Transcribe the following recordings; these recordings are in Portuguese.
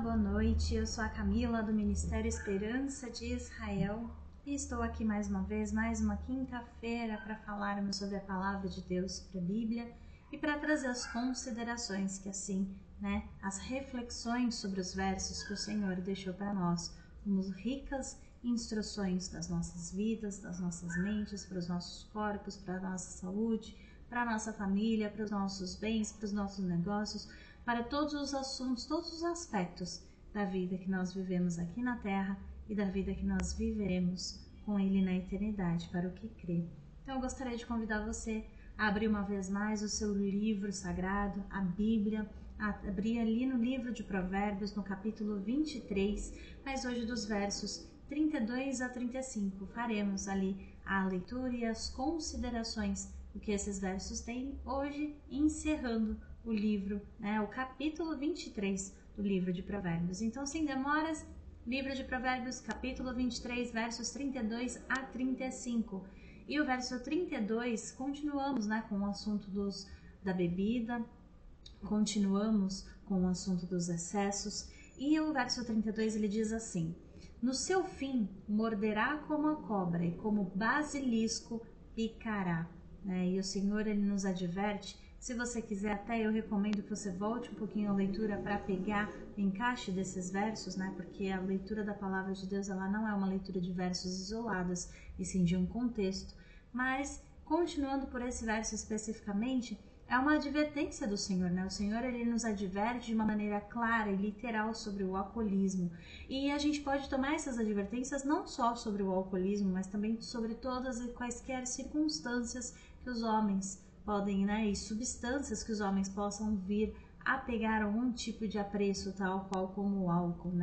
boa noite. Eu sou a Camila do Ministério Esperança de Israel e estou aqui mais uma vez, mais uma quinta-feira para falarmos sobre a Palavra de Deus, sobre a Bíblia e para trazer as considerações que assim, as reflexões sobre os versos que o Senhor deixou para nós, como ricas instruções das nossas vidas, das nossas mentes, para os nossos corpos, para a nossa saúde, para a nossa família, para os nossos bens, para os nossos negócios, para todos os assuntos, todos os aspectos da vida que nós vivemos aqui na Terra e da vida que nós viveremos com Ele na eternidade, para o que crê. Então eu gostaria de convidar você a abrir uma vez mais o seu livro sagrado, a Bíblia, a abrir ali no livro de Provérbios, no capítulo 23, mas hoje dos versos 32 a 35. Faremos ali a leitura e as considerações do que esses versos têm, hoje encerrando o livro, o capítulo 23 do livro de Provérbios. Então, sem demoras, livro de Provérbios, capítulo 23, versos 32 a 35. E o verso 32, continuamos com o assunto da bebida, continuamos com o assunto dos excessos. E o verso 32, ele diz assim: no seu fim, morderá como a cobra e como basilisco picará. E o Senhor, ele nos adverte. Se você quiser, até eu recomendo que você volte um pouquinho à leitura para pegar o encaixe desses versos, porque a leitura da Palavra de Deus, ela não é uma leitura de versos isolados, e sim de um contexto. Mas, continuando por esse verso especificamente, é uma advertência do Senhor, O Senhor, ele nos adverte de uma maneira clara e literal sobre o alcoolismo. E a gente pode tomar essas advertências não só sobre o alcoolismo, mas também sobre todas e quaisquer circunstâncias que os homens podem, e substâncias que os homens possam vir a pegar algum tipo de apreço, tal qual como o álcool,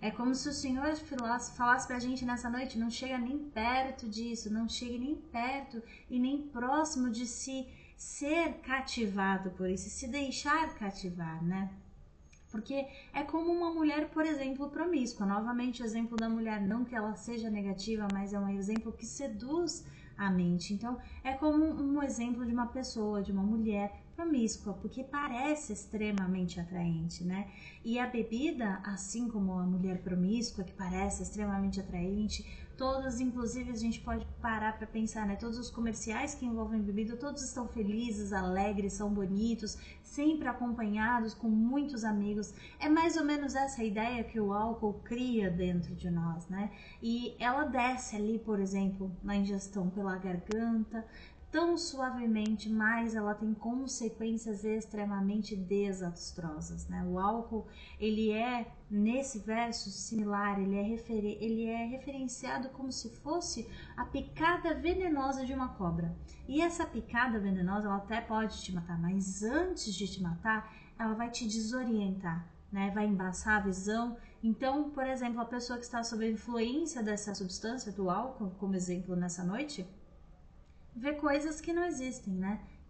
É como se o Senhor falasse pra gente nessa noite: não chega nem perto disso, não chegue nem perto e nem próximo de se ser cativado por isso, se deixar cativar, Porque é como uma mulher, por exemplo, promíscua. Novamente o exemplo da mulher, não que ela seja negativa, mas é um exemplo que seduz a mente. Então é como um exemplo de uma pessoa, de uma mulher promíscua, porque parece extremamente atraente, E a bebida, assim como a mulher promíscua, que parece extremamente atraente, todas, inclusive a gente pode parar para pensar, todos os comerciais que envolvem bebida, todos estão felizes, alegres, são bonitos, sempre acompanhados com muitos amigos. É mais ou menos essa ideia que o álcool cria dentro de nós, E ela desce ali, por exemplo, na ingestão pela garganta, tão suavemente, mas ela tem consequências extremamente desastrosas, O álcool, ele é, nesse verso similar, ele é referenciado como se fosse a picada venenosa de uma cobra. E essa picada venenosa, ela até pode te matar, mas antes de te matar, ela vai te desorientar, Vai embaçar a visão. Então, por exemplo, a pessoa que está sob a influência dessa substância, do álcool, como exemplo nessa noite, vê coisas que não existem,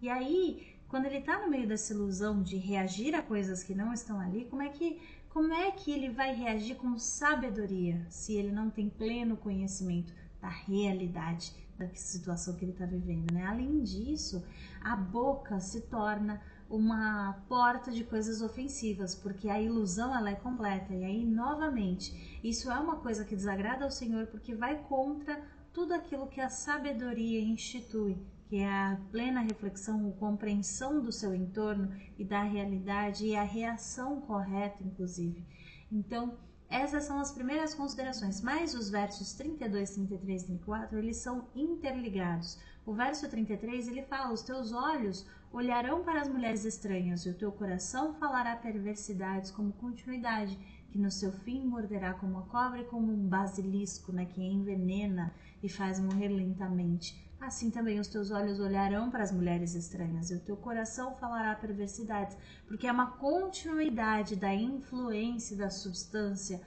E aí, quando ele está no meio dessa ilusão de reagir a coisas que não estão ali, como é que ele vai reagir com sabedoria se ele não tem pleno conhecimento da realidade da situação que ele está vivendo, Além disso, a boca se torna uma porta de coisas ofensivas, porque a ilusão, ela é completa. E aí, novamente, isso é uma coisa que desagrada ao Senhor, porque vai contra tudo aquilo que a sabedoria institui, que é a plena reflexão, a compreensão do seu entorno e da realidade e a reação correta, inclusive. Então, essas são as primeiras considerações, mas os versos 32, 33 e 34, eles são interligados. O verso 33, ele fala: os teus olhos olharão para as mulheres estranhas e o teu coração falará perversidades como continuidade, que no seu fim morderá como a cobra e como um basilisco, que envenena e faz morrer lentamente. Assim também os teus olhos olharão para as mulheres estranhas e o teu coração falará perversidades, porque é uma continuidade da influência da substância,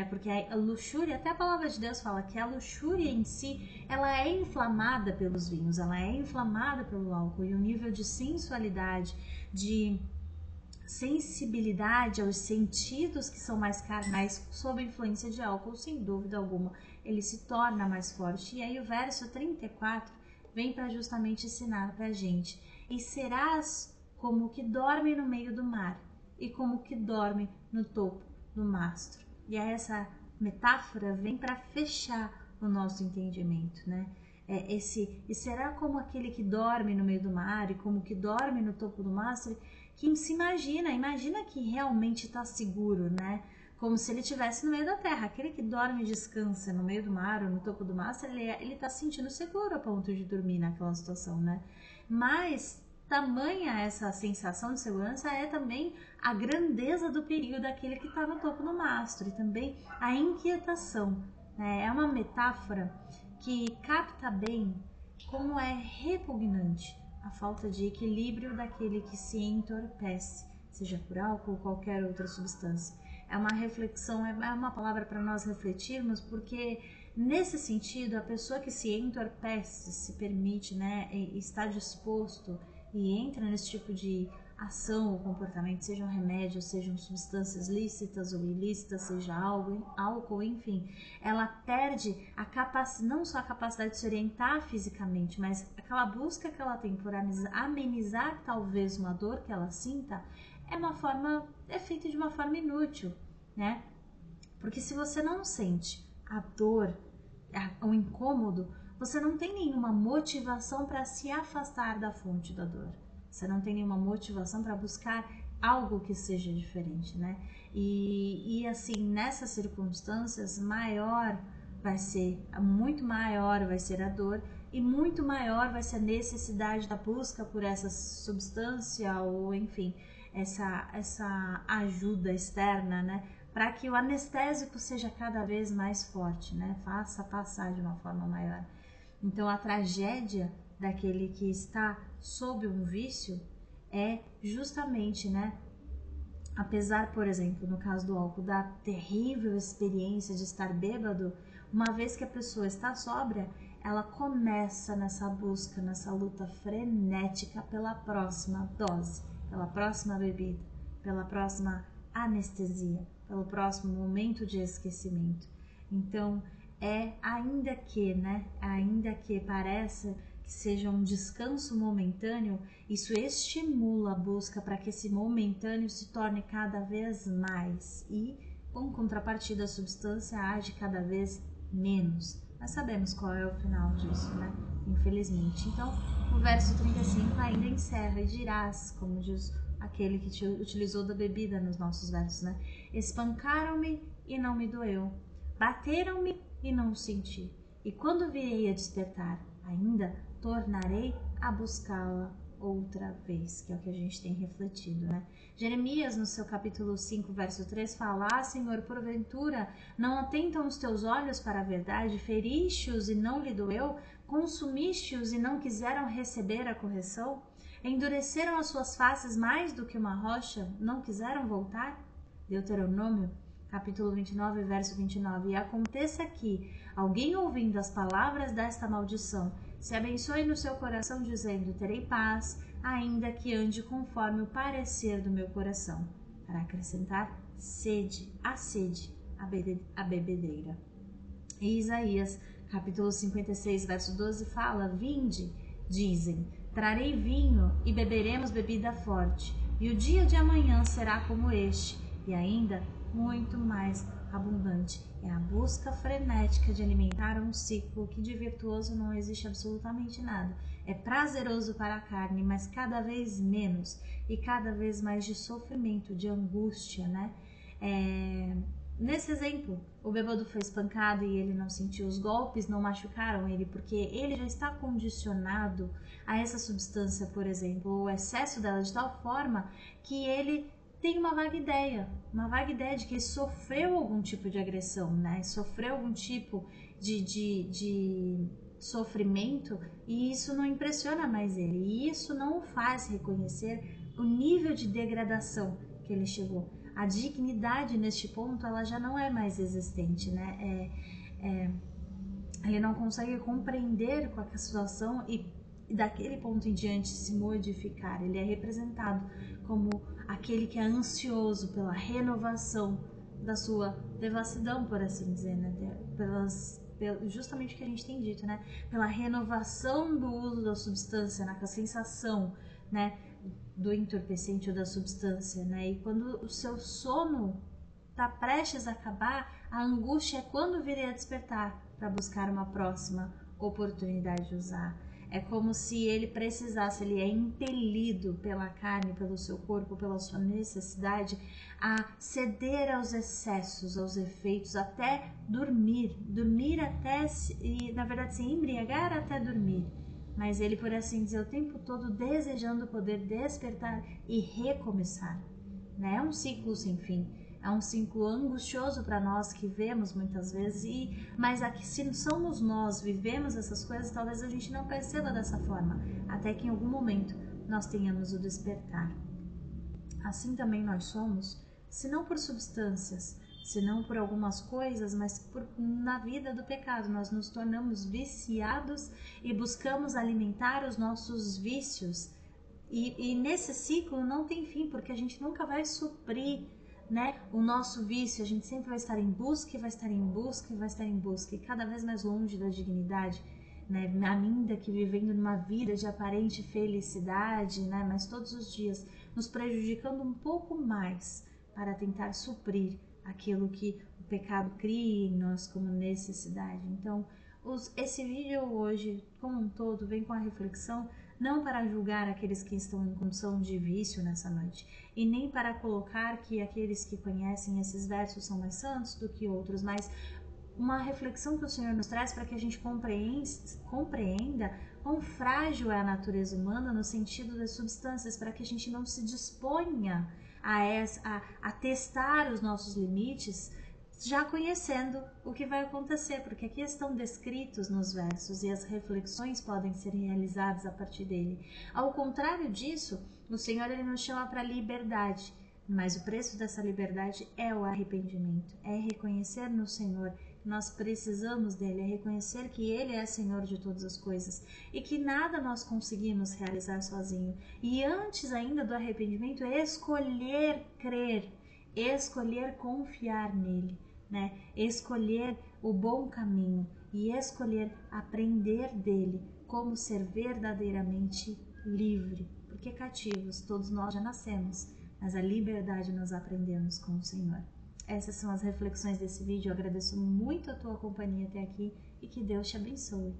Porque a luxúria, até a palavra de Deus fala que a luxúria em si, ela é inflamada pelos vinhos, ela é inflamada pelo álcool, e o nível de sensualidade, de sensibilidade aos sentidos que são mais carnais sob a influência de álcool, sem dúvida alguma, ele se torna mais forte. E aí o verso 34 vem para justamente ensinar para a gente: e serás como o que dorme no meio do mar e como o que dorme no topo no mastro. E essa metáfora vem para fechar o nosso entendimento, né? E será como aquele que dorme no meio do mar e como que dorme no topo do mastro, que se imagina que realmente está seguro, né? Como se ele estivesse no meio da terra. Aquele que dorme e descansa no meio do mar ou no topo do mastro, ele está se sentindo seguro a ponto de dormir naquela situação, né? Mas tamanha essa sensação de segurança é também a grandeza do perigo daquele que está no topo do mastro e também a inquietação, né? É uma metáfora que capta bem como é repugnante a falta de equilíbrio daquele que se entorpece, seja por álcool ou qualquer outra substância. É uma reflexão, é uma palavra para nós refletirmos, porque nesse sentido, a pessoa que se entorpece, se permite, né, está disposto e entra nesse tipo de ação ou comportamento, sejam remédios, sejam substâncias lícitas ou ilícitas, seja álcool, enfim, ela perde não só a capacidade de se orientar fisicamente, mas aquela busca que ela tem por amenizar talvez uma dor que ela sinta, é feita de uma forma inútil, né? Porque se você não sente a dor, o incômodo, você não tem nenhuma motivação para se afastar da fonte da dor. Você não tem nenhuma motivação para buscar algo que seja diferente, né? E assim, nessas circunstâncias, muito maior vai ser a dor e muito maior vai ser a necessidade da busca por essa substância ou, enfim, essa ajuda externa, né? Para que o anestésico seja cada vez mais forte, né? Faça passar de uma forma maior. Então, a tragédia daquele que está sob um vício é justamente, né? Apesar, por exemplo, no caso do álcool, da terrível experiência de estar bêbado, uma vez que a pessoa está sóbria, ela começa nessa busca, nessa luta frenética pela próxima dose, pela próxima bebida, pela próxima anestesia, pelo próximo momento de esquecimento. Então, ainda que pareça que seja um descanso momentâneo, isso estimula a busca para que esse momentâneo se torne cada vez mais e, com contrapartida, a substância age cada vez menos. Nós sabemos qual é o final disso, né? Infelizmente. Então, o verso 35 ainda encerra e dirás, como diz aquele que te utilizou da bebida nos nossos versos, né? Espancaram-me e não me doeu, bateram-me e não o senti. E quando virei a despertar, ainda tornarei a buscá-la outra vez, que é o que a gente tem refletido, né? Jeremias, no seu capítulo 5, verso 3, fala: Ah, Senhor, porventura, não atentam os teus olhos para a verdade? Feriste-os e não lhe doeu? Consumiste-os e não quiseram receber a correção? Endureceram as suas faces mais do que uma rocha? Não quiseram voltar? Deuteronômio, capítulo 29, verso 29. E aconteça que alguém ouvindo as palavras desta maldição se abençoe no seu coração, dizendo: terei paz, ainda que ande conforme o parecer do meu coração. Para acrescentar, a bebedeira. E Isaías, capítulo 56, verso 12, fala: Vinde, dizem, trarei vinho e beberemos bebida forte, e o dia de amanhã será como este, e ainda muito mais abundante. É a busca frenética de alimentar um ciclo que de virtuoso não existe absolutamente nada. É prazeroso para a carne, mas cada vez menos e cada vez mais de sofrimento, de angústia, né? Nesse exemplo, o bêbado foi espancado e ele não sentiu os golpes, não machucaram ele, porque ele já está condicionado a essa substância, por exemplo, o excesso dela de tal forma que ele tem uma vaga ideia de que ele sofreu algum tipo de agressão, né? Sofreu algum tipo de sofrimento, e isso não impressiona mais ele, e isso não o faz reconhecer o nível de degradação que ele chegou. A dignidade neste ponto, ela já não é mais existente, né? Ele não consegue compreender com a situação e daquele ponto em diante se modificar. Ele é representado como aquele que é ansioso pela renovação da sua devassidão, por assim dizer, né? Justamente o que a gente tem dito, né? Pela renovação do uso da substância, né? Com a sensação, né? Do entorpecente ou da substância, né? E quando o seu sono está prestes a acabar, a angústia é quando virei a despertar para buscar uma próxima oportunidade de usar. É como se ele precisasse, ele é impelido pela carne, pelo seu corpo, pela sua necessidade a ceder aos excessos, aos efeitos, até dormir até, e na verdade se embriagar até dormir. Mas ele, por assim dizer, o tempo todo desejando poder despertar e recomeçar. Né? É um ciclo sem fim. É um ciclo angustioso para nós que vemos muitas vezes, mas aqui, se somos nós, vivemos essas coisas, talvez a gente não perceba dessa forma, até que em algum momento nós tenhamos o despertar. Assim também nós somos, se não por substâncias, se não por algumas coisas, mas na vida do pecado. Nós nos tornamos viciados e buscamos alimentar os nossos vícios. E nesse ciclo não tem fim, porque a gente nunca vai suprir, né, o nosso vício. A gente sempre vai estar em busca, e vai estar em busca, e vai estar em busca, e cada vez mais longe da dignidade, né, ainda que vivendo numa vida de aparente felicidade, né, mas todos os dias nos prejudicando um pouco mais para tentar suprir aquilo que o pecado cria em nós como necessidade. Então, esse vídeo hoje, como um todo, vem com a reflexão não para julgar aqueles que estão em condição de vício nessa noite, e nem para colocar que aqueles que conhecem esses versos são mais santos do que outros, mas uma reflexão que o Senhor nos traz para que a gente compreenda quão frágil é a natureza humana no sentido das substâncias, para que a gente não se disponha a testar os nossos limites, já conhecendo o que vai acontecer, porque aqui estão descritos nos versos e as reflexões podem ser realizadas a partir dele. Ao contrário disso, o Senhor ele nos chama para a liberdade, mas o preço dessa liberdade é o arrependimento, é reconhecer no Senhor que nós precisamos dele, é reconhecer que ele é Senhor de todas as coisas e que nada nós conseguimos realizar sozinho. E antes ainda do arrependimento, é escolher crer, escolher confiar nele, né? Escolher o bom caminho e escolher aprender dele, como ser verdadeiramente livre, porque cativos todos nós já nascemos, mas a liberdade nós aprendemos com o Senhor. Essas são as reflexões desse vídeo. Eu agradeço muito a tua companhia até aqui e que Deus te abençoe.